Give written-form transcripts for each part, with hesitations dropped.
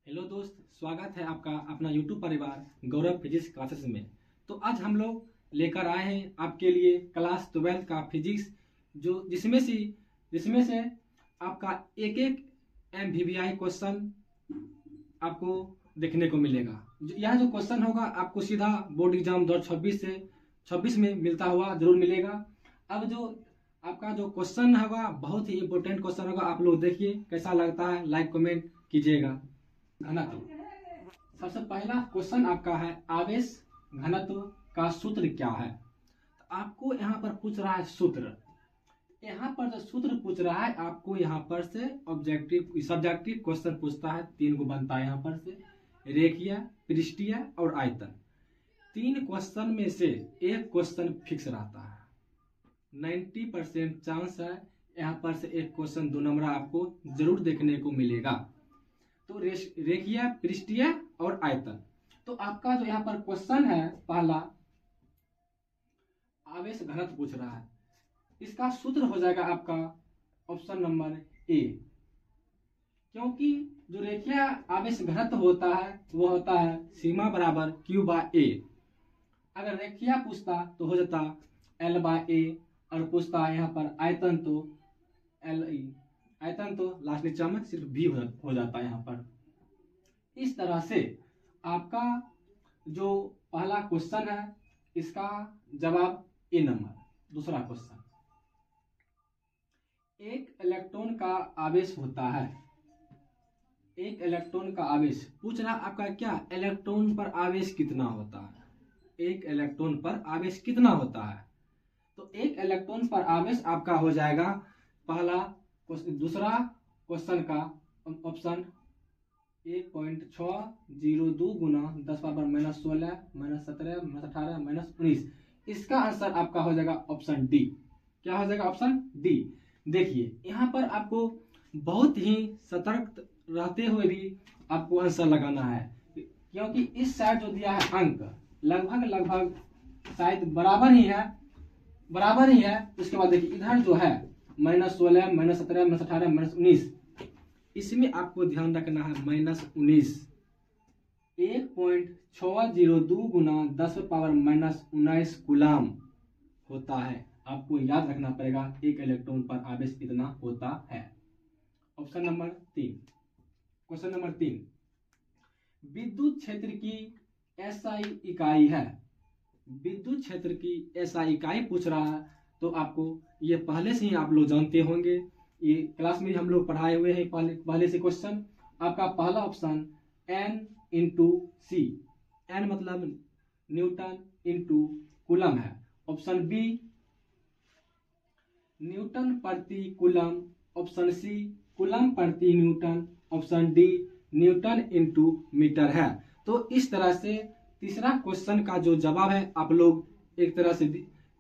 Hello दोस्त, स्वागत है आपका अपना YouTube परिवार गौरव फिजिक्स क्लासेस में। तो आज हम लोग लेकर आए हैं आपके लिए क्लास 12 का फिजिक्स, जो जिसमें से आपका एक एक MVVI क्वेश्चन आपको देखने को मिलेगा। यह जो क्वेश्चन होगा आपको सीधा बोर्ड एग्जाम 2026 में मिलता हुआ जरूर मिलेगा। अब जो आपका जो क्वेश्चन होगा बहुत ही इंपॉर्टेंट क्वेश्चन होगा, आप लोग देखिए कैसा लगता है, लाइक कमेंट कीजिएगा। घनत्व, सबसे पहला क्वेश्चन आपका है आवेश घनत्व का सूत्र क्या है। तो आपको यहाँ पर पूछ रहा है सूत्र। यहाँ पर जो सूत्र पूछ रहा है आपको यहाँ पर से सब्जेक्टिव क्वेश्चन पूछता है। 3 को बनता है यहाँ पर से, रेखीय, पृष्ठीय और आयतन। 3 क्वेश्चन में से एक क्वेश्चन फिक्स रहता है। 90% चांस है यहाँ पर से एक क्वेश्चन 2 नंबर आपको जरूर देखने को मिलेगा। तो रेखीय, पृष्ठीय और आयतन। तो आपका जो यहाँ पर क्वेश्चन है पहला आवेश घनत्व पूछ रहा है, इसका सूत्र हो जाएगा आपका ऑप्शन नंबर ए। क्योंकि जो रेखीय आवेश घनत्व होता है वो होता है सिग्मा बराबर Q/A। अगर रेखीय पूछता तो हो जाता L/A, और पूछता है यहाँ पर आयतन तो LE। आयतन तो लास्ट नीचा में सिर्फ B हो जाता है यहाँ पर। इस तरह से आपका जो पहला क्वेश्चन है इसका जवाब ए नंबर। दूसरा क्वेश्चन, एक इलेक्ट्रॉन का आवेश होता है। एक इलेक्ट्रॉन का आवेश पूछ रहा आपका क्या, इलेक्ट्रॉन पर आवेश कितना होता है। एक इलेक्ट्रॉन पर आवेश कितना होता है। तो एक इलेक्ट्रॉन पर आवेश आपका हो जाएगा पहला दूसरा क्वेश्चन का ऑप्शन 1.602 गुना 10⁻16 -17 -18 -19। इसका आंसर आपका हो जाएगा ऑप्शन डी। क्या हो जाएगा? Option D. देखिए यहाँ पर आपको बहुत ही सतर्क रहते हुए भी आपको आंसर लगाना है, क्योंकि इस साइड जो दिया है अंक लगभग शायद बराबर ही है। उसके बाद देखिए इधर जो है -16 -17 -18 -19, इसमें आपको ध्यान रखना है -19। 1.602 गुना 10⁻⁻19 कूलाम होता है। आपको याद रखना पड़ेगा एक इलेक्ट्रॉन पर आवेश इतना होता है। ऑप्शन नंबर 3, क्वेश्चन नंबर 3, विद्युत क्षेत्र की SI इकाई है। विद्युत क्षेत्र की SI इकाई पूछ रहा है, तो आपको ये पहले से ही आप लोग जानते होंगे, ये क्लास में हम लोग पढ़ाए हुए हैं पहले से क्वेश्चन। आपका पहला ऑप्शन N/C, N मतलब न्यूटन इंटू कूलम है। ऑप्शन बी न्यूटन प्रति कूलम। ऑप्शन सी कूलम प्रति newton. Option D newton into metre है। तो इस तरह से तीसरा क्वेश्चन का जो जवाब है आप लोग एक तरह से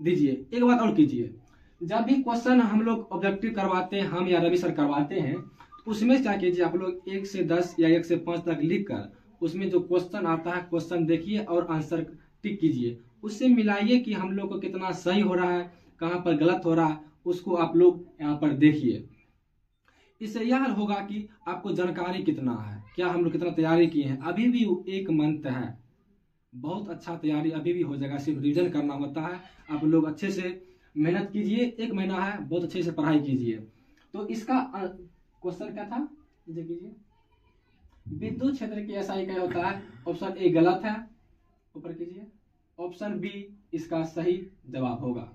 दीजिए। एक बात और कीजिए, जब भी क्वेश्चन हम लोग ऑब्जेक्टिव करवाते हैं, हम या रवि सर करवाते हैं, तो उसमें क्या कीजिए आप लोग 1 से 10 या 1 से 5 तक लिख कर उसमें जो क्वेश्चन आता है क्वेश्चन देखिए और आंसर टिक कीजिए। उससे मिलाइए कि हम लोग को कितना सही हो रहा है, कहाँ पर गलत हो रहा है, उसको आप लोग यहाँ पर देखिए। इससे यह होगा कि आपको जानकारी कितना है, क्या हम लोग कितना तैयारी किए हैं। अभी भी 1 मंथ है, बहुत अच्छा तैयारी अभी भी हो जाएगा, सिर्फ रिविजन करना होता है। आप लोग अच्छे से मेहनत कीजिए, 1 महीना है, बहुत अच्छे से पढ़ाई कीजिए। तो इसका क्वेश्चन क्या था कीजिए, विद्युत क्षेत्र की SI क्या होता है। ऑप्शन ए गलत है, ऊपर कीजिए। ऑप्शन बी इसका सही जवाब होगा।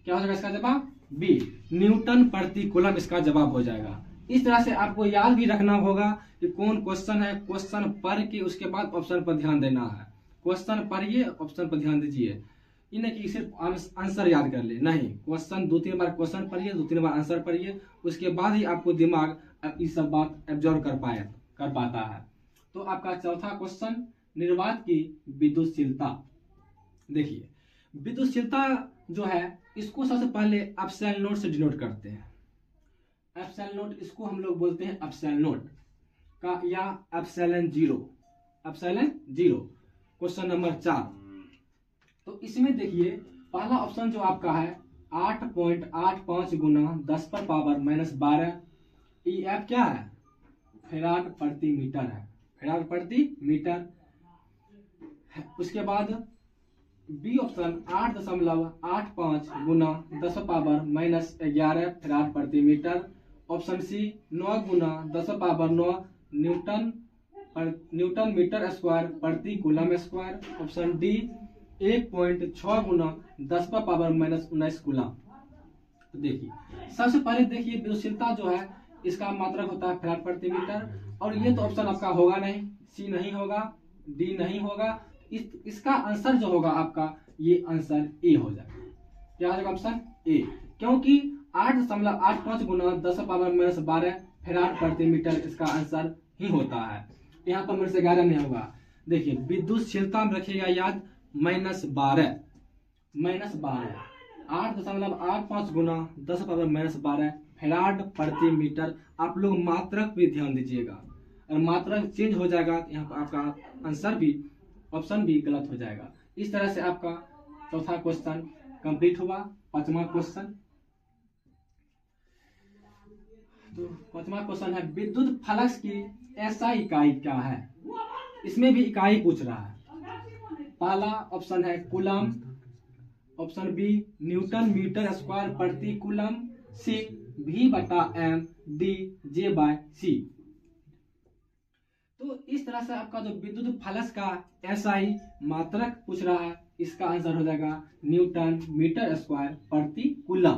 क्या हो जाएगा इसका जवाब? बी, न्यूटन प्रति कूलम इसका जवाब हो जाएगा। इस तरह से आपको याद भी रखना होगा कि कौन क्वेश्चन है, क्वेश्चन पढ़ के उसके बाद ऑप्शन पर ध्यान देना है। क्वेश्चन पढ़िए, ऑप्शन पर ध्यान दीजिए। ये नहीं कि सिर्फ आंसर याद कर ले, नहीं, क्वेश्चन 2-3 बार क्वेश्चन पढ़िए, 2-3 बार आंसर पढ़िए, उसके बाद ही आपको दिमाग ये सब बात एब्जॉर्व कर पाता है। तो आपका चौथा क्वेश्चन, निर्वात की विद्युतशीलता। देखिए विद्युतशीलता जो है इसको सबसे पहले एप्सिलॉन नोट से डिनोट करते हैं। एप्सिलॉन नोट इसको हम लोग बोलते हैं एप्सिलॉन नोट का या एप्सिलॉन जीरो। क्वेश्चन नंबर 4, तो इसमें देखिए पहला ऑप्शन जो आपका है 8.85 गुना 10⁻⁻12। ये क्या है? फेराड प्रति मीटर है। फैराड प्रति मीटर। उसके बाद बी ऑप्शन 8.85 गुना 10⁻⁻11 फैराड प्रति मीटर। ऑप्शन सी 9 गुना 10⁻9 न्यूटन मीटर स्क्वायर प्रति कूलम स्क्वायर। ऑप्शन डी 1.6 गुना 10⁻⁻19 कूलम। तो देखिए, सबसे पहले देखिए विद्युतशीलता जो है इसका मात्रक होता है फैराड प्रति मीटर, और ये तो ऑप्शन आपका होगा नहीं, सी नहीं होगा, डी नहीं होगा। इसका आंसर जो होगा आपका ये आंसर ए हो जाएगा। क्या हो जाएगा ऑप्शन ए, क्योंकि 8.85 गुना 10⁻⁻12 फैराड प्रति मीटर इसका आंसर ही होता है। यहाँ पर मेरे से 11 नहीं होगा। देखिए विद्युतशीलता में रखिएगा याद -12 8.85 गुना 10⁻⁻12 फैराड प्रति मीटर। आप लोग मात्रक भी ध्यान दीजिएगा, और मात्रक चेंज हो जाएगा तो यहाँ पर आपका आंसर भी ऑप्शन भी गलत हो जाएगा। इस तरह से आपका चौथा क्वेश्चन कंप्लीट हुआ। पांचवा क्वेश्चन, तो पांचवा क्वेश्चन है विद्युत फ्लक्स की ऐसा इकाई क्या है। इसमें भी इकाई पूछ रहा है। पहला ऑप्शन है coulomb, option B newton metre square प्रति coulomb, C V/m, D J/c। तो इस तरह से आपका जो विद्युत फ्लक्स का SI मात्रक पूछ रहा है, इसका आंसर हो जाएगा न्यूटन मीटर स्क्वायर प्रति कूलम।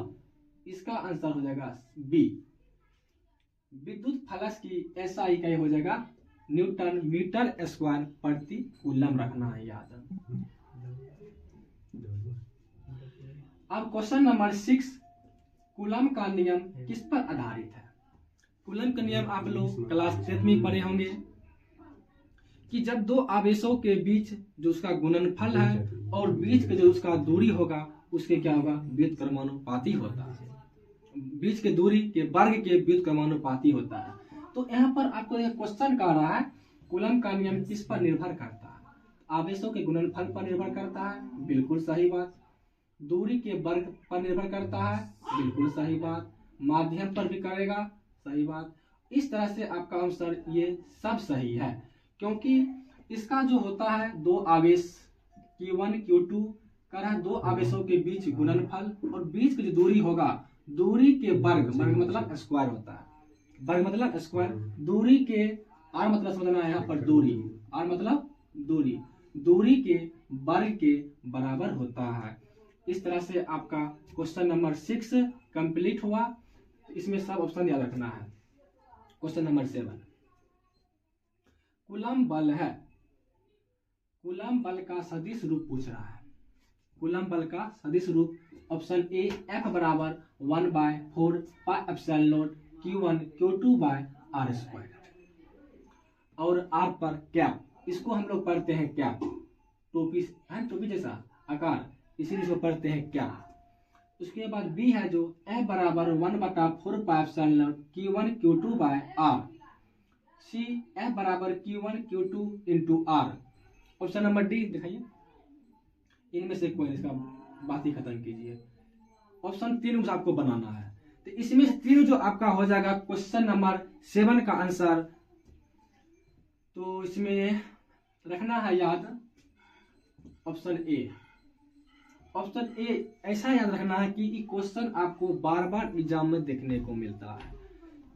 इसका आंसर हो जाएगा बी। विद्युत फ्लक्स की SI इकाई हो जाएगा न्यूटन मीटर स्क्वायर प्रति कूलम, रखना है याद। अब क्वेश्चन नंबर 6, कूलम का नियम किस पर आधारित है। कूलम का नियम आप लोग क्लास 10 में पढ़े होंगे कि जब दो आवेशों के बीच जो उसका गुणनफल है और बीच के जो उसका दूरी होगा उसके क्या होगा, व्युत्क्रमानुपाती होता है। बीच के दूरी के वर्ग के व्युत्क्रमानुपाती होता है। तो यहाँ पर आपको यह क्वेश्चन कह रहा है कूलम का नियम किस पर निर्भर करता है। आवेशों के गुणनफल पर निर्भर करता है, बिल्कुल सही बात। दूरी के वर्ग पर निर्भर करता है, बिल्कुल सही बात। माध्यम पर भी करेगा, सही बात। इस तरह से आपका आंसर ये सब सही है, क्योंकि इसका जो होता है दो आवेश Q1 Q2 कर रहा है, दो आवेशों के बीच गुणनफल, और बीच की जो दूरी होगा दूरी के वर्ग मतलब स्क्वायर होता है। वर्ग मतलब स्क्वायर, दूरी के आर मतलब समझना है यहाँ पर दूरी, आर मतलब दूरी, दूरी के वर्ग के बराबर होता है। इस तरह से आपका क्वेश्चन नंबर 6 कंप्लीट हुआ। इसमें सब ऑप्शन याद रखना है। क्वेश्चन नंबर 7, कूलम बल है। कूलम बल का सदिश रूप पूछ रहा है। कूलम बल का सदिश रूप option A F = 1/4 πε0 Q1 Q2/r², और R पर कैप, इसको हम लोग पढ़ते हैं कैप, टोपी है, टोपी जैसा आकार, इसीलिए इसको पढ़ते हैं कैप। उसके बाद बी है जो F = 1/4 πε0 Q1 Q2/r, सी F = Q1 Q2 × R। Option number D दिखाइए, इनमें से कोई, इसका बात ही खत्म कीजिए। ऑप्शन 3 आपको बनाना है, तो इसमें से 3 जो आपका हो जाएगा क्वेश्चन नंबर 7 का आंसर। तो इसमें रखना है याद ऑप्शन ए। ऑप्शन ए ऐसा याद रखना है कि ये क्वेश्चन आपको बार बार एग्जाम में देखने को मिलता है,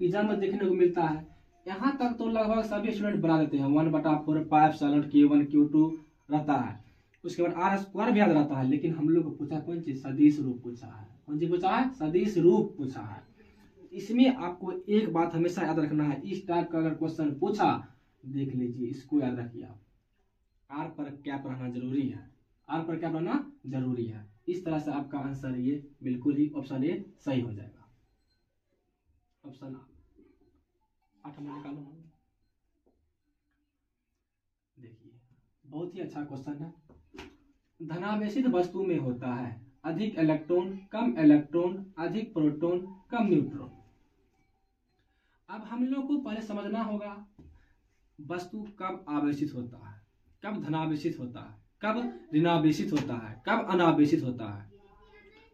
एग्जाम में देखने को मिलता है। यहाँ तक तो लगभग सभी स्टूडेंट बना देते हैं, 1/4 πε0 Q1 Q2 रहता है। उसके बाद R² भी याद रहता है, लेकिन हम लोग को पूछा कौन चीज, सदिश रूप पूछा है। कौन चीज पूछा है, सदिश रूप पूछा है। इसमें आपको एक बात हमेशा याद रखना है, इस टाइप का अगर क्वेश्चन पूछा देख लीजिए, इसको याद रखिए आप, R पर कैप रहना जरूरी है, R पर कैप रहना जरूरी है। इस तरह से आपका आंसर ये बिल्कुल ही ऑप्शन ए सही हो जाएगा। ऑप्शन 8 में निकालो। देखिए बहुत ही अच्छा क्वेश्चन है। धनावेशित वस्तु में होता है अधिक इलेक्ट्रॉन, कम इलेक्ट्रॉन, अधिक प्रोटॉन, कम न्यूट्रॉन। अब हम लोग को पहले समझना होगा वस्तु कब आवेशित होता है, कब धनावेशित होता है, कब ऋणावेशित होता है, कब अनावेशित होता है।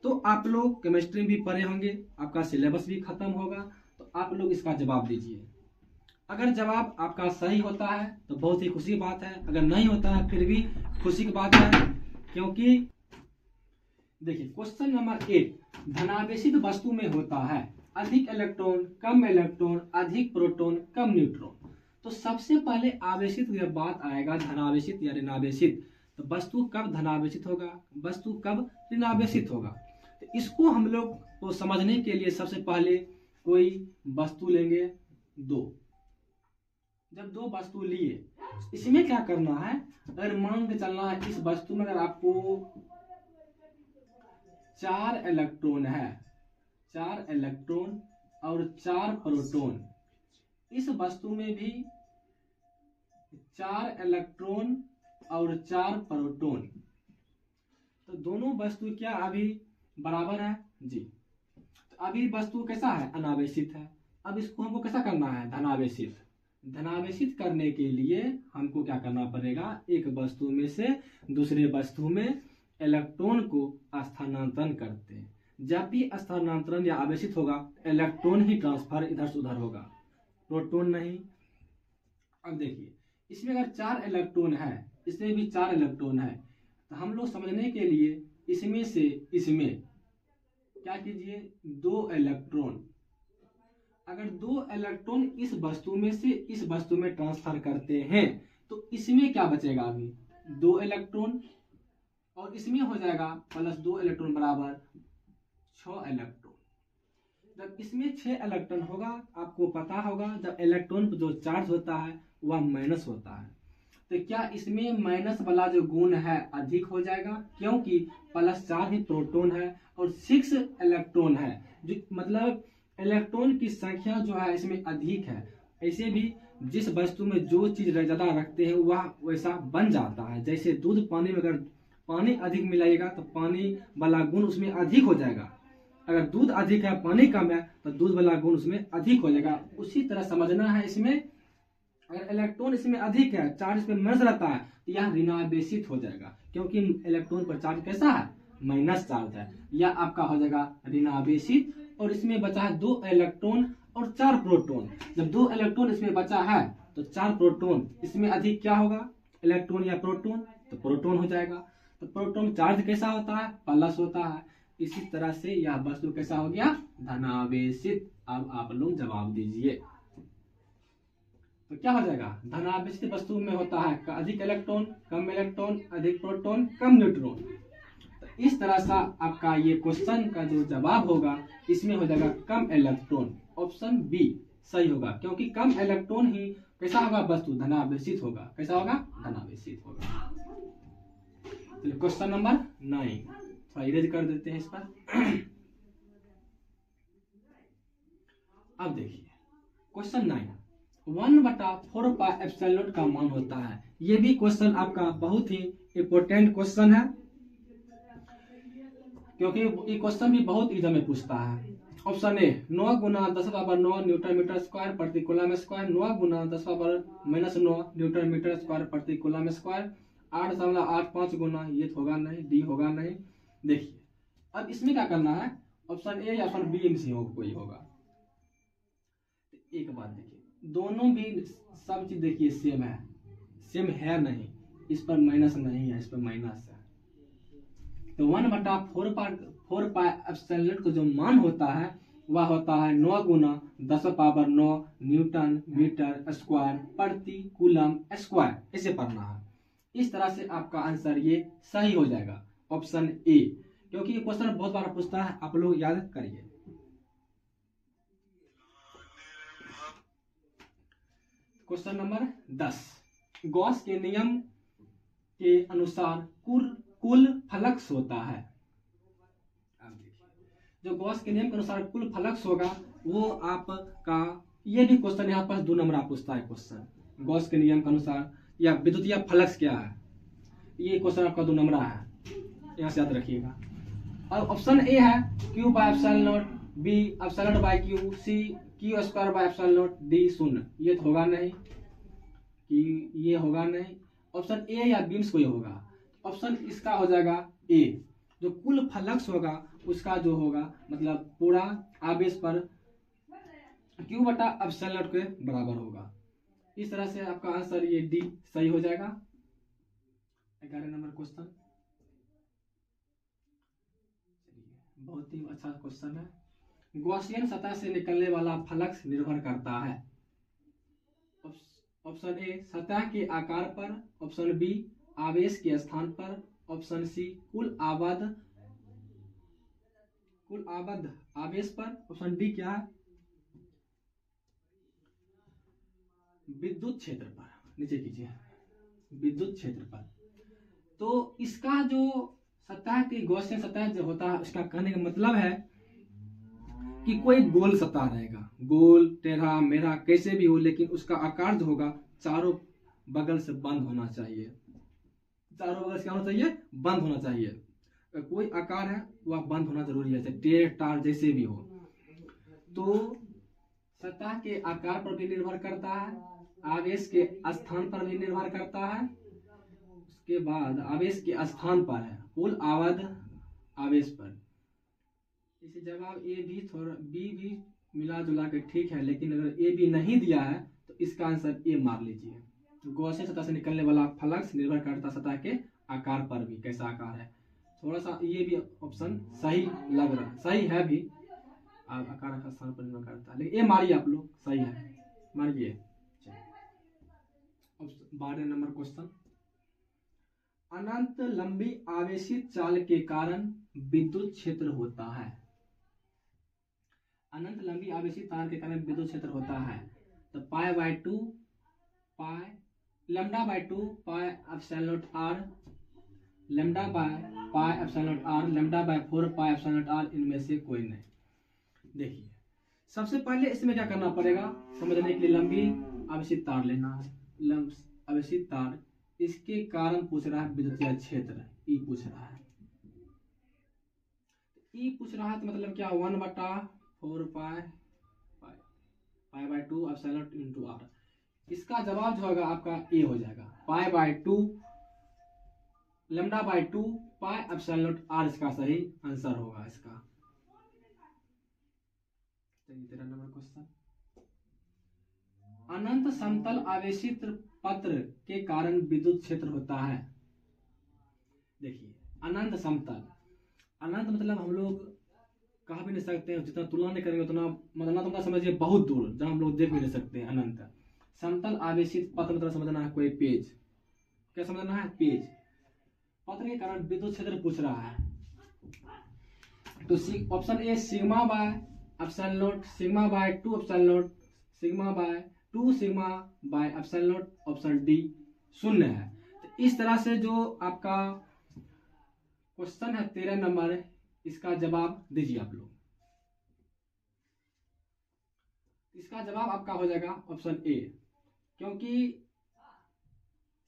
तो आप लोग केमिस्ट्री भी पढ़े होंगे, आपका सिलेबस भी खत्म होगा, तो आप लोग इसका जवाब दीजिए। अगर जवाब आपका सही होता है तो बहुत ही खुशी की बात है, अगर नहीं होता है फिर भी खुशी की बात है, क्योंकि देखिए क्वेश्चन नंबर 8 धनावेशित वस्तु में होता है अधिक इलेक्ट्रॉन, कम इलेक्ट्रॉन, अधिक प्रोटॉन, कम न्यूट्रॉन। तो सबसे पहले आवेशित जब बात आएगा धनावेशित या ऋणावेशित, तो वस्तु कब धनावेशित होगा, वस्तु कब ऋणावेशित होगा। तो इसको हम लोग को समझने के लिए सबसे पहले कोई वस्तु लेंगे दो। जब दो वस्तु लिए इसमें क्या करना है, अगर मान के चलना है इस वस्तु में अगर आपको 4 इलेक्ट्रॉन है, 4 इलेक्ट्रॉन और 4 प्रोटॉन, इस वस्तु में भी 4 इलेक्ट्रॉन और 4 प्रोटॉन, तो दोनों वस्तु क्या अभी बराबर है जी। तो अभी वस्तु कैसा है, अनावेशित है। अब इसको हमको कैसा करना है, धनावेशित। धनावेशित करने के लिए हमको क्या करना पड़ेगा, एक वस्तु में से दूसरे वस्तु में इलेक्ट्रॉन को स्थानांतरण करते हैं। जब भी स्थानांतरण या आवेशित होगा इलेक्ट्रॉन ही ट्रांसफर इधर से उधर होगा, प्रोटॉन नहीं। अब देखिए इसमें अगर 4 इलेक्ट्रॉन है, इसमें भी 4 इलेक्ट्रॉन है, तो हम लोग समझने के लिए इसमें से इसमें क्या कीजिए, 2 इलेक्ट्रॉन, अगर 2 इलेक्ट्रॉन इस वस्तु में से इस वस्तु में ट्रांसफर करते हैं तो इसमें क्या बचेगा, अभी 2 इलेक्ट्रॉन और इसमें हो जाएगा प्लस 2 इलेक्ट्रॉन बराबर 6 इलेक्ट्रॉन। जब इसमें 6 इलेक्ट्रॉन होगा, आपको पता होगा जब इलेक्ट्रॉन जो चार्ज होता है वह माइनस होता है, तो क्या इसमें माइनस वाला जो गुण है अधिक हो जाएगा, क्योंकि प्लस 4 ही प्रोटॉन है और 6 इलेक्ट्रॉन है, जो मतलब इलेक्ट्रॉन की संख्या जो है इसमें अधिक है। ऐसे भी जिस वस्तु में जो चीज ज्यादा रखते हैं वह वैसा बन जाता है। जैसे दूध पानी में अगर पानी अधिक मिलाइएगा तो पानी वाला गुण उसमें अधिक हो जाएगा, अगर दूध अधिक है पानी कम है तो दूध वाला गुण उसमें अधिक हो जाएगा। उसी तरह समझना है, इसमें अगर इलेक्ट्रॉन इसमें अधिक है, चार्ज इसमें माइनस रहता है, तो यह ऋणावेशित हो जाएगा, क्योंकि इलेक्ट्रॉन पर चार्ज कैसा है, माइनस चार्ज है, यह आपका हो जाएगा ऋणावेशित। और इसमें बचा है 2 इलेक्ट्रॉन और 4 प्रोटॉन। जब 2 इलेक्ट्रॉन इसमें बचा है तो 4 प्रोटॉन, इसमें अधिक क्या होगा, इलेक्ट्रॉन या प्रोटॉन, तो प्रोटॉन हो जाएगा। तो प्रोटॉन चार्ज कैसा होता है, प्लस होता है। इसी तरह से यह वस्तु कैसा हो गया, धनावेशित। अब आप लोग जवाब दीजिए, तो क्या हो जाएगा, धनावेशित वस्तु में होता है अधिक इलेक्ट्रॉन, कम इलेक्ट्रॉन, अधिक प्रोटॉन, कम न्यूट्रॉन। तो इस तरह से आपका ये क्वेश्चन का जो जवाब होगा इसमें हो जाएगा कम इलेक्ट्रॉन, ऑप्शन बी सही होगा, क्योंकि कम इलेक्ट्रॉन ही कैसा होगा, वस्तु धनावेशित होगा। कैसा होगा, धनावेशित होगा। चलिए क्वेश्चन नंबर 9 थोड़ा इरेज कर देते हैं इस पर। अब देखिए क्वेश्चन 9 1/4 पाई एप्सिलॉन नॉट का मान होता है। ये भी क्वेश्चन आपका बहुत ही इंपॉर्टेंट क्वेश्चन है, क्योंकि ये क्वेश्चन भी बहुत एग्जाम में पूछता है। Option A 9 × 10⁻9 newton metre square प्रति coulomb square, 9 × 10⁻−9 newton metre square प्रति कूलम स्क्वायर, 8.85 गुना, ये होगा नहीं, डी होगा नहीं। देखिए अब इसमें क्या करना है, ऑप्शन ए या ऑप्शन बी में से कोई होगा। एक बात देखिए, दोनों भी सब चीज देखिए सेम है, सेम है नहीं, इस पर माइनस नहीं है, इस पर माइनस है। तो 1/4 पाई एप्सिलॉन नॉट का जो मान होता है वह होता है 9 × 10⁻9 न्यूटन मीटर स्क्वायर प्रति कूलम स्क्वायर। इसे पढ़ना है। इस तरह से आपका आंसर ये सही हो जाएगा, ऑप्शन ए, क्योंकि ये क्वेश्चन बहुत बार पूछता है, आप लोग याद करिए। क्वेश्चन नंबर 10 गॉस के नियम के अनुसार कुल फ्लक्स होता है। जो गॉस के नियम के अनुसार कुल फ्लक्स होगा वो आपका, ये भी क्वेश्चन यहाँ पर 2 नंबर पूछता है क्वेश्चन, गॉस के नियम के अनुसार या विद्युतीय फ्लक्स क्या है, ये क्वेश्चन आपका 2 नंबर है, यहाँ से याद रखिएगा। और ऑप्शन ए है Q/ε0, बी ε0/Q, सी Q²/ε0, डी 0। ये तो होगा नहीं, कि ये होगा नहीं, ऑप्शन ए या बी में कोई होगा। ऑप्शन इसका हो जाएगा ए, जो कुल फ्लक्स होगा उसका जो होगा मतलब पूरा आवेश पर Q/ε0 के बराबर होगा। इस तरह से आपका आंसर ये डी सही हो जाएगा। 11 नंबर क्वेश्चन, बहुत ही अच्छा क्वेश्चन है। गॉसियन सतह से निकलने वाला फ्लक्स निर्भर करता है। ऑप्शन ए सतह के आकार पर, ऑप्शन बी आवेश के स्थान पर, ऑप्शन सी कुल आबद्ध आवेश पर, ऑप्शन डी क्या है विद्युत क्षेत्र पर। नीचे कीजिए विद्युत क्षेत्र पर। तो इसका जो सतह की गॉसियन सतह जो होता है उसका कहने का मतलब है कि कोई गोल सतह रहेगा, गोल टेढ़ा मेढ़ा कैसे भी हो, लेकिन उसका आकार जो होगा चारों बगल से बंद होना चाहिए। चारों बगल से क्या होना चाहिए? बंद होना चाहिए। कोई आकार है वह बंद होना जरूरी है, चाहे टेढ़ टार जैसे भी हो। तो सतह के आकार पर भी निर्भर करता है, आवेश के स्थान पर भी निर्भर करता है, उसके बाद आवेश के स्थान पर है कुल आबद्ध आवेश पर। इसे जवाब ए भी थोड़ा बी भी मिला जुला के ठीक है, लेकिन अगर ए भी नहीं दिया है तो इसका आंसर ए मार लीजिए। गॉसियन सतह से निकलने वाला फ्लक्स निर्भर करता सतह के आकार पर भी, कैसा आकार है। थोड़ा सा ये भी ऑप्शन सही लग रहा है, सही है भी, आकार का स्थान पर निर्भर करता है, लेकिन ए मारिए आप लोग, सही है मारिए। 12 नंबर क्वेश्चन, अनंत लंबी आवेशित चाल के कारण विद्युत क्षेत्र होता है। अनंत लंबी आवेशित तार के कारण विद्युत क्षेत्र होता है। तो π/2 λ/2 πε0r λ/πε0r λ/4 πε0r इनमें से कोई नहीं। देखिए सबसे पहले इसमें क्या करना पड़ेगा समझने के लिए, लंबी आवेशित तार लेना है। आवेशित तार, इसके कारण पूछ रहा है विद्युतीय क्षेत्र, ई पूछ रहा है। ई पूछ रहा है तो मतलब क्या 1/4 π/2 ε0 r। इसका जवाब जो होगा आपका ए हो जाएगा। π/2 λ/2 πε0r इसका सही आंसर होगा इसका। 13 नंबर क्वेश्चन, अनंत समतल आवेशित पत्र के कारण विद्युत क्षेत्र होता है। देखिए अनंत समतल, अनंत मतलब हम लोग कहा भी नहीं सकते हैं, जितना तुलना नहीं करेंगे उतना मतलब तो समझिए बहुत दूर जहां हम लोग देख भी नहीं सकते हैं। अनंत समतल आवेशित पत्र मतलब समझना है कोई पेज, क्या समझना है पेज, पत्र के कारण विद्युत क्षेत्र पूछ रहा है। तो option A sigma by epsilon, sigma bye 2 epsilon, sigma bye 2 sigma by epsilon, option D शून्य है। तो इस तरह से जो आपका क्वेश्चन है 13 नंबर, इसका जवाब दीजिए आप लोग। इसका जवाब आपका हो जाएगा ऑप्शन ए, क्योंकि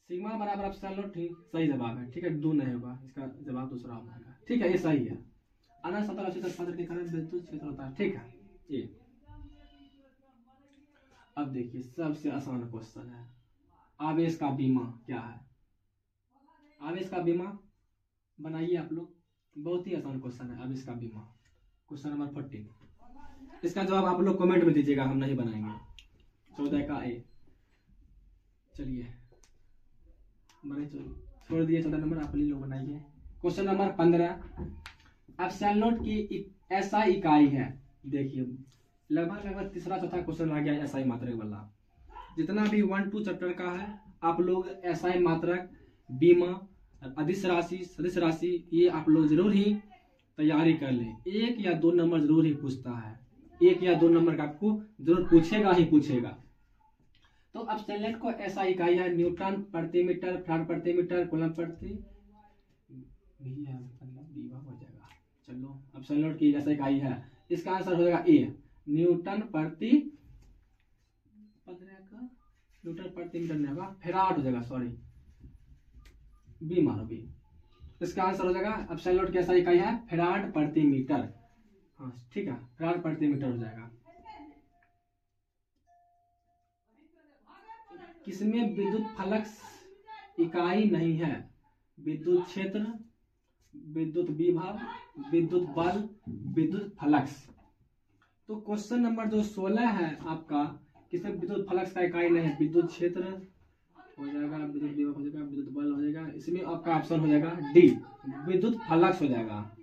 सिग्मा बराबर एप्सिलॉन ठीक सही जवाब है। ठीक है, दो नहीं होगा, इसका जवाब दूसरा हो जाएगा। ठीक है, ये सही है। अनंत समतल आवेशित पत्र के कारण विद्युत क्षेत्र होता है। ठीक है ये। अब देखिए सबसे आसान क्वेश्चन है, आवेश का बीमा क्या है। आवेश का बीमा बनाइए आप लोग, बहुत ही आसान क्वेश्चन है आवेश का बीमा। क्वेश्चन नंबर 14, इसका जवाब आप लोग कमेंट में दीजिएगा, हम नहीं बनाएंगे। 14 का ए, चलिए बने छोड़ दिए 14 नंबर, आप लोग बनाइए। क्वेश्चन नंबर 15, एप्सिलॉन की ऐसा इकाई है। देखिए लगभग तीसरा चौथा क्वेश्चन आ गया एसआई मात्रक वाला। जितना भी 1-2 चैप्टर का है आप लोग एसआई मात्रक, बीमा, अदिश राशि, सदिश राशि, ये आप लोग जरूर ही तैयारी कर लें। 1 या 2 नंबर जरूर ही पूछता है, 1 या 2 नंबर का आपको जरूर पूछेगा ही पूछेगा। तो एप्सिलॉन को ऐसा इकाई है न्यूटन प्रति मीटर, फैराड प्रति मीटर, कूलम प्रति हो जाएगा। चलो एप्सिलॉन की ऐसा इकाई है, इसका आंसर हो जाएगा ए न्यूटन प्रति मीटर नहीं होगा, फैराड हो जाएगा, सॉरी बी मारो बी। इसका आंसर हो जाएगा एप्सिलॉन की ऐसा इकाई है फैराड प्रति मीटर। हाँ ठीक है, फैराड प्रति मीटर हो जाएगा। किसमें विद्युत फ्लक्स इकाई नहीं है? विद्युत क्षेत्र, विद्युत विभव, विद्युत बल, विद्युत फ्लक्स। तो क्वेश्चन नंबर जो 16 है आपका, किसमें विद्युत फ्लक्स का इकाई नहीं है, विद्युत क्षेत्र हो जाएगा, विद्युत विभव हो जाएगा, विद्युत बल हो जाएगा, इसमें आपका ऑप्शन हो जाएगा डी, विद्युत फ्लक्स हो जाएगा।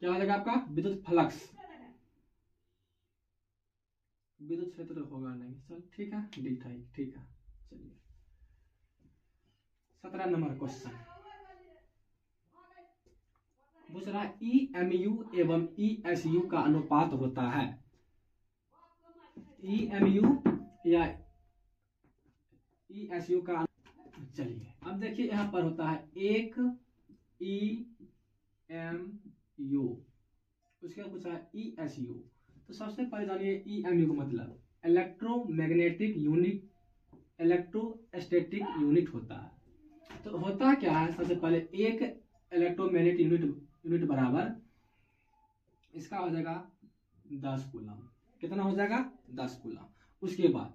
क्या हो जाएगा आपका? विद्युत फ्लक्स। विद्युत क्षेत्र होगा नहीं, चल ठीक है, डी ठीक है। चलिए 17 नंबर क्वेश्चन पूछ रहा है EMU एवं ESU का अनुपात होता है। EMU या ESU का, चलिए अब देखिए यहाँ पर होता है एक EMU, उसके बाद पूछा है ESU। तो सबसे पहले जानिए EMU का मतलब इलेक्ट्रोमैग्नेटिक यूनिट, इलेक्ट्रोस्टैटिक यूनिट होता है। तो होता क्या है, सबसे पहले एक इलेक्ट्रोमैग्नेटिक यूनिट बराबर इसका हो जाएगा 10 कूलम। कितना हो जाएगा? 10 कूलम। उसके बाद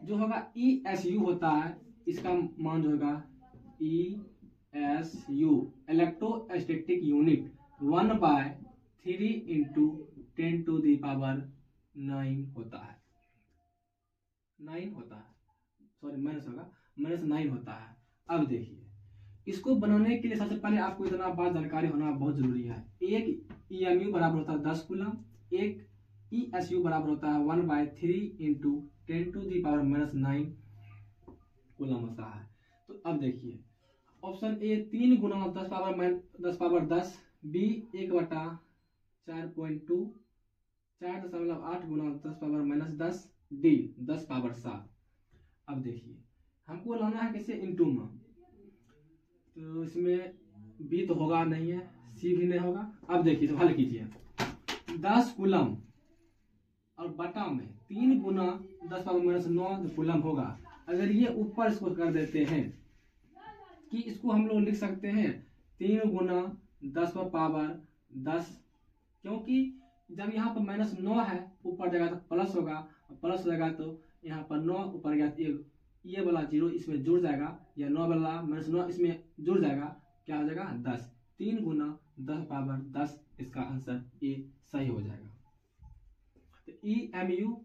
जो होगा ESU होता है, इसका मान जो होगा ESU इलेक्ट्रोस्टैटिक यूनिट 1/3 इंटू 10⁻9 होता है। 9 होता है, सॉरी माइनस होगा, -9 होता है। अब देखिए इसको बनाने के लिए सबसे पहले आपको इतना बात जानकारी होना बहुत जरूरी है। एक EMU बराबर होता है 10 कूलम, एक ESU बराबर होता है 1/3 इंटू 10⁻9 कूलम होता है। तो अब देखिए ऑप्शन ए 3 गुना 10⁻10, बी 1/4.2, 4.8 गुना 10⁻10, डी 10⁻7। अब देखिए हमको लाना है कैसे, इंटू में, तो इसमें बी तो होगा नहीं है, सी भी नहीं होगा। अब देखिए तो हल कीजिए, 10 कूलम और बटा में 3 गुना 10⁻9 कूलम होगा। अगर ये ऊपर इसको कर देते हैं कि इसको हम लोग लिख सकते हैं 3 गुना 10⁻10, क्योंकि जब यहाँ पर -9 है ऊपर जाएगा तो प्लस होगा, प्लस हो जाएगा तो यहाँ पर 9 ऊपर गया तो ये वाला 0 इसमें जुड़ जाएगा, या 9 वाला -9 इसमें जुड़ जाएगा, क्या हो जाएगा 10। 3 गुना 10⁻10 इसका आंसर ए सही हो जाएगा। तो EMU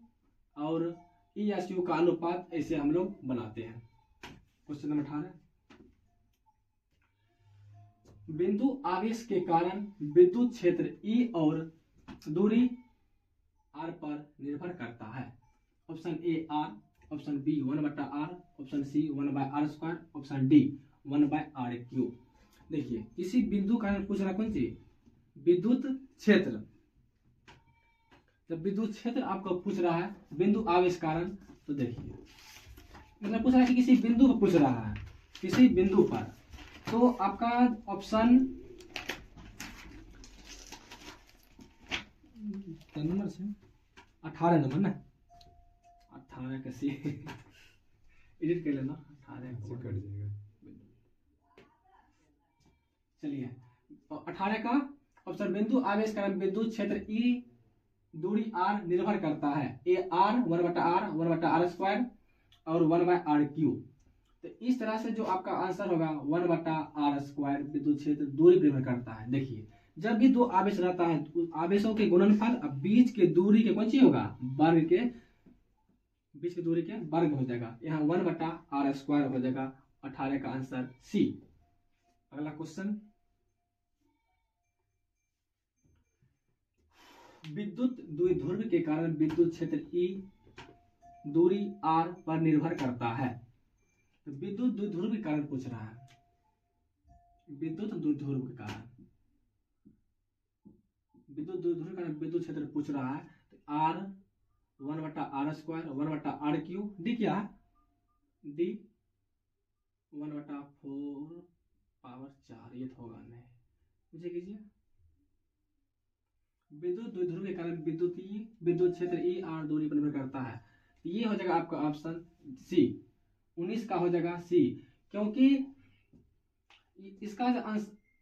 और ESU का अनुपात ऐसे हम लोग बनाते हैं। क्वेश्चन नंबर 18, बिंदु आवेश के कारण विद्युत क्षेत्र E और दूरी R पर निर्भर करता है। Option A R, option B 1/r, option C 1/r², option D 1/r³। देखिए किसी बिंदु का पूछ रहा कौन चीज, विद्युत क्षेत्र। जब विद्युत क्षेत्र आपको पूछ रहा है बिंदु आवेश कारण, तो देखिए मतलब पूछ रहा है कि किसी बिंदु पर पूछ रहा है, किसी बिंदु पर, तो आपका ऑप्शन नंबर से 18 नंबर ना, 18 का सी एडिट कर लेना, 18 कट जाएगा। चलिए 18 का ऑप्शन, बिंदु आवेश कारण विद्युत क्षेत्र E दूरी R निर्भर करता है। ए R 1/r, 1/r² और 1/r³। तो इस तरह से जो आपका आंसर होगा 1/r² विद्युत क्षेत्र दूरी पर निर्भर करता है। देखिए जब भी दो आवेश रहता है तो आवेशों के गुणनफल अब बीच के दूरी के कौन सी होगा, वर्ग के, बीच की दूरी के वर्ग हो जाएगा। यहाँ 1/r² हो जाएगा। 18 का आंसर सी। अगला क्वेश्चन, विद्युत द्विध्रुव के कारण विद्युत क्षेत्र E दूरी R पर निर्भर करता है। तो विद्युत द्विध्रुव के कारण पूछ रहा है, विद्युत द्विध्रुव के कारण, विद्युत द्विध्रुव के कारण विद्युत क्षेत्र पूछ रहा है। तो R 1/r², 1/r³, डी क्या है, डी 1/4 ये तो होगा नहीं, मुझे कीजिए। विद्युत द्विध्रुव के कारण विद्युत क्षेत्र E R दूरी पर निर्भर करता है। ये हो जाएगा आपका ऑप्शन सी, 19 का हो जाएगा सी, क्योंकि इसका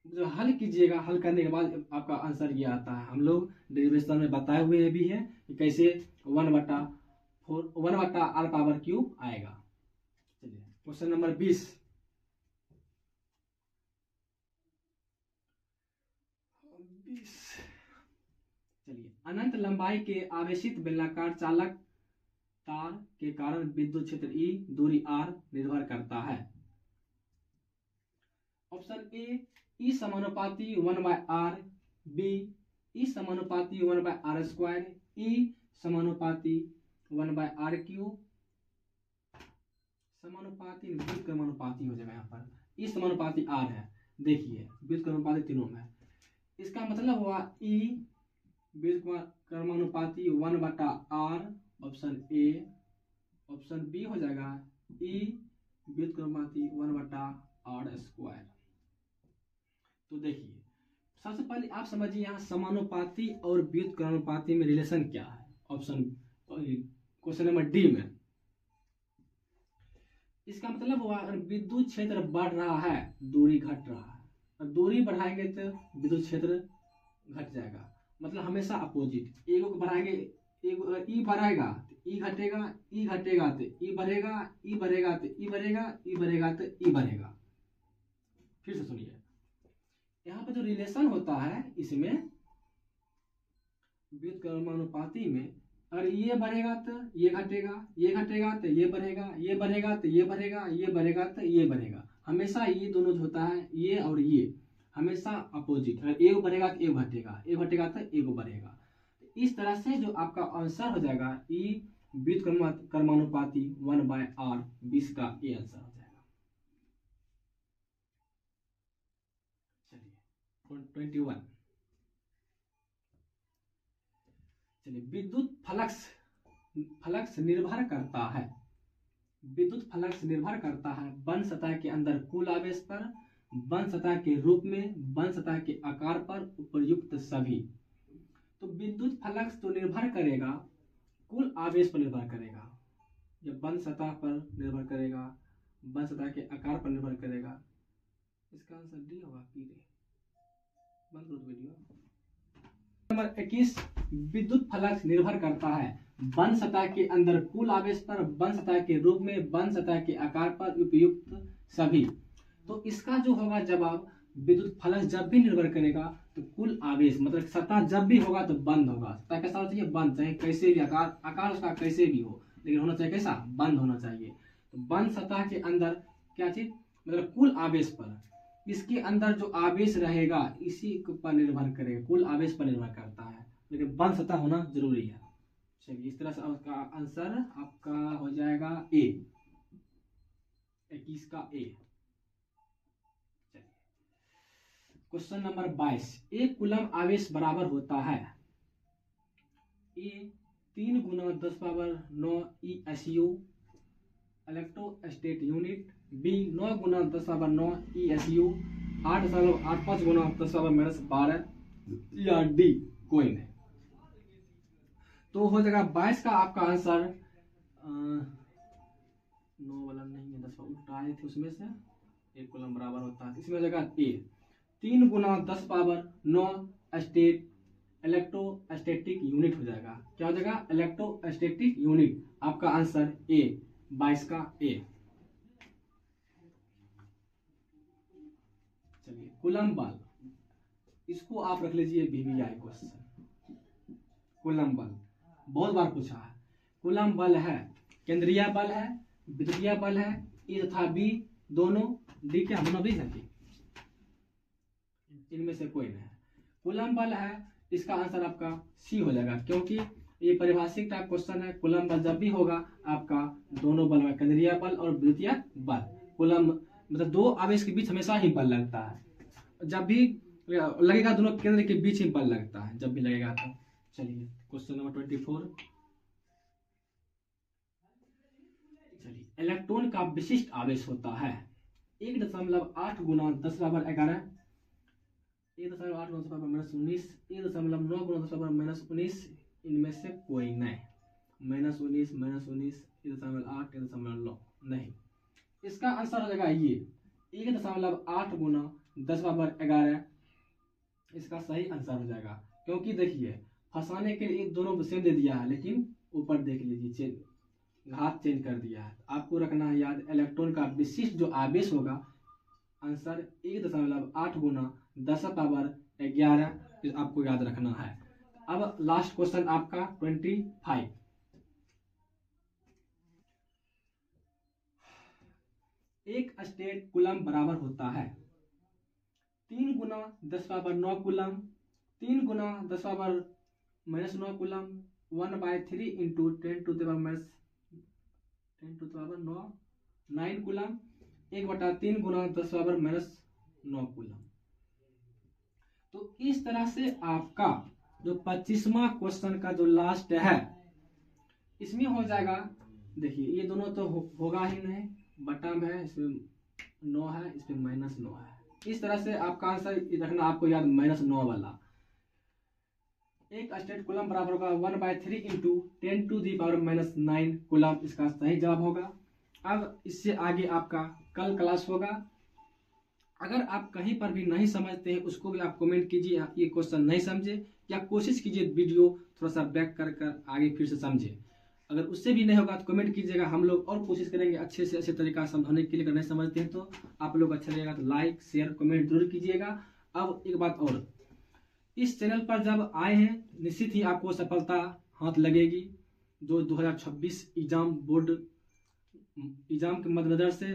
जो हल कीजिएगा, हल करने के बाद आपका आंसर ये आता है। हम लोग डेरिवेशन में बताए हुए भी है कि कैसे 1/r³ आएगा। चलिए क्वेश्चन नंबर 20, चलिए अनंत लंबाई के आवेशित बेलनाकार चालक तार के कारण विद्युत क्षेत्र E दूरी R निर्भर करता है। ऑप्शन ए E समानुपाती 1/r, बी E समानुपाती 1/r², E समानुपाती 1/r3, समानुपाती व्युत्क्रमानुपाती हो जाएगा। यहाँ पर E समानुपाती R है, देखिए व्युत्क्रमानुपाती तीनों में। इसका मतलब हुआ E व्युत्क्रमानुपाती 1/r, option A. Option B हो जाएगा E व्युत्क्रमानुपाती 1/r²। तो देखिए सबसे पहले आप समझिए यहाँ समानुपाती और व्युत्क्रमानुपाती में रिलेशन क्या है। ऑप्शन क्वेश्चन नंबर डी में इसका मतलब हुआ अगर विद्युत क्षेत्र बढ़ रहा है, दूरी घट रहा है, और दूरी बढ़ाएंगे तो विद्युत क्षेत्र घट जाएगा। मतलब हमेशा अपोजिट, एक को बढ़ाएंगे, एक ई बढ़ाएगा तो ई घटेगा, ई घटेगा तो ई बढ़ेगा, ई बढ़ेगा तो ई बढ़ेगा, ई बढ़ेगा तो ई बढ़ेगा। फिर से सुनिए, यहाँ पे जो रिलेशन होता है इसमें व्युत्क्रमानुपाती में, अगर ये बढ़ेगा तो ये घटेगा, ये घटेगा तो ये बढ़ेगा, ये बढ़ेगा तो ये बढ़ेगा, ये बढ़ेगा तो ये बढ़ेगा। हमेशा ये दोनों जो होता है ये और ये हमेशा अपोजिट, अगर एक बढ़ेगा तो एक घटेगा, एक घटेगा तो एक बढ़ेगा। तो इस तरह से जो आपका आंसर हो जाएगा ई व्युत्क्रमानुपाती 1/r, 20 का ए आंसर हो जाएगा। चलिए 21, चलिए विद्युत फ्लक्स निर्भर करता है, विद्युत फ्लक्स निर्भर करता है बंद सतह के अंदर कुल आवेश पर, बंद सतह के रूप में, बंद सतह के आकार पर, उपर्युक्त सभी। तो विद्युत फ्लक्स तो निर्भर करेगा कुल आवेश पर निर्भर करेगा, या बंद सतह पर निर्भर करेगा, बंद सतह के आकार पर निर्भर करेगा। इसका आंसर डी होगा। बंद करो वीडियो। नंबर 21, विद्युत फ्लक्स निर्भर करता है बंद सतह के अंदर कुल आवेश पर, बंद सतह के रूप में, बंद सतह के आकार पर, उपयुक्त सभी। तो इसका जो होगा जवाब, विद्युत फ्लक्स जब भी निर्भर करेगा तो कुल आवेश, मतलब सतह जब भी होगा तो बंद होगा। सतह कैसा होना चाहिए? बंद, चाहे कैसे भी आकार उसका कैसे भी हो, लेकिन होना चाहिए कैसा? बंद होना चाहिए। तो बंद सतह के अंदर क्या चीज, मतलब कुल आवेश पर, इसके अंदर जो आवेश रहेगा इसी पर निर्भर करेगा, कुल आवेश पर निर्भर करता है, लेकिन बंद सतह होना जरूरी है। चलिए इस तरह से आपका आंसर आपका हो जाएगा ए, 21 का ए। चलिए क्वेश्चन नंबर 22, एक कूलम आवेश बराबर होता है ए 3 × 10⁻9 ESU electrostatic unit, B 9 × 10⁻9 ESU 8.85 × 10⁻12, या डी कोई नहीं। तो हो जाएगा 22 का आपका आंसर 9 वाला नहीं है, 10 उल्टा आए थे उसमें से, एक कॉलम बराबर होता है, इसमें हो जाएगा ए 3 × 10⁻9 स्टेट इलेक्ट्रोस्टैटिक यूनिट हो जाएगा। क्या हो जाएगा? Electrostatic unit. आपका आंसर ए, 22 का ए। चलिए कूलम बल, इसको आप रख लीजिए VVI क्वेश्चन। कूलम बल बहुत बार पूछा है। कूलम बल है केंद्रीय बल है, विद्युतीय बल है, ए तथा बी दोनों, डी के हम भी है, इनमें से कोई नहीं है। कूलम बल है, इसका आंसर आपका सी हो जाएगा, क्योंकि ये परिभाषिक टाइप क्वेश्चन है। कूलम बल जब भी होगा आपका दोनों बल में, केंद्रीय बल और विद्युतीय बल। कूलम मतलब दो आवेश के बीच हमेशा ही बल लगता है, जब भी लगेगा दोनों केंद्र के बीच ही बल लगता है, जब भी लगेगा तो। चलिए क्वेश्चन नंबर 24, चलिए इलेक्ट्रॉन का विशिष्ट आवेश होता है 1.8 × 10⁻11, 1.8 × 10⁻−19, 1.9 × 10⁻−19, इनमें से कोई नहीं। -19, -19, 1.8, 1.9 नहीं। इसका आंसर हो जाएगा ये 1.8 × 10⁻11, इसका सही आंसर हो जाएगा। क्योंकि देखिए फंसाने के लिए दोनों सेम दे दिया है, लेकिन ऊपर देख लीजिए घात चेंज कर दिया है। आपको रखना है याद, इलेक्ट्रॉन का विशिष्ट जो आवेश होगा, आंसर 1.8 × 10⁻11 आपको याद रखना है। अब लास्ट क्वेश्चन आपका 25, एक स्टेट कूलम बराबर होता है 3 गुना 10⁻9 कूलम, 3 गुना 10⁻−9 कूलम, 1/3 इंटू 10⁻9 कूलम, 1/3 गुना 10⁻−9 कूलम। तो इस तरह से आपका जो 25वां क्वेश्चन का जो लास्ट है इसमें हो जाएगा। देखिए ये दोनों तो होगा ही नहीं, बटा में है, इसमें 9 है, इसमें -9 है। इस तरह से आपका आंसर रखना आपको याद, -9 वाला। एक स्टेट कूलम बराबर होगा 1/3 इंटू 10⁻⁻9 कूलम, इसका सही जवाब होगा। अब इससे आगे आपका कल क्लास होगा। अगर आप कहीं पर भी नहीं समझते हैं उसको भी आप कमेंट कीजिए, ये क्वेश्चन नहीं समझे, या कोशिश कीजिए वीडियो थोड़ा सा बैक कर आगे फिर से समझे। अगर उससे भी नहीं होगा तो कमेंट कीजिएगा, हम लोग और कोशिश करेंगे अच्छे से अच्छे तरीका समझाने के लिए। अगर नहीं समझते हैं तो आप लोग अच्छा लगेगा तो लाइक शेयर कमेंट जरूर कीजिएगा। अब एक बात और, इस चैनल पर जब आए हैं निश्चित ही आपको सफलता हाथ लगेगी। जो 2026 बोर्ड एग्जाम के मद्देनजर से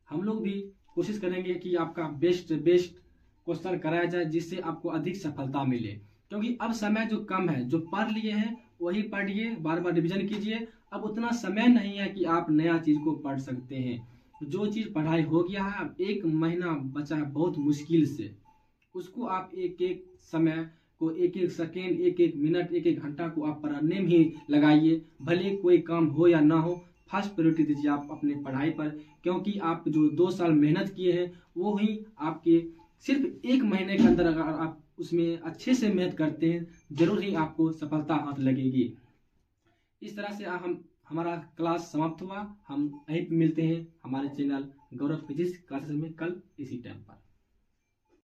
हम लोग भी कोशिश करेंगे कि आपका बेस्ट क्वेश्चन कराया जाए, जिससे आपको अधिक सफलता मिले। क्योंकि अब समय जो कम है, जो पढ़ लिए हैं वही पढ़िए, बार बार रिविजन कीजिए। अब उतना समय नहीं है कि आप नया चीज को पढ़ सकते हैं। जो चीज पढ़ाई हो गया है, अब 1 महीना बचा है बहुत मुश्किल से, उसको आप एक एक समय को, एक एक सेकेंड, एक एक मिनट, एक एक घंटा को आप पढ़ने में ही लगाइए। भले कोई काम हो या ना हो, फर्स्ट प्रायोरिटी दीजिए आप अपने पढ़ाई पर। क्योंकि आप जो 2 साल मेहनत किए हैं वो ही आपके सिर्फ 1 महीने के अंदर अगर आप उसमें अच्छे से मेहनत करते हैं जरूर ही आपको सफलता हाथ लगेगी। इस तरह से हमारा क्लास समाप्त हुआ। हम यहीं पे मिलते हैं हमारे चैनल गौरव फिजिक्स क्लासेस में कल इसी टाइम पर।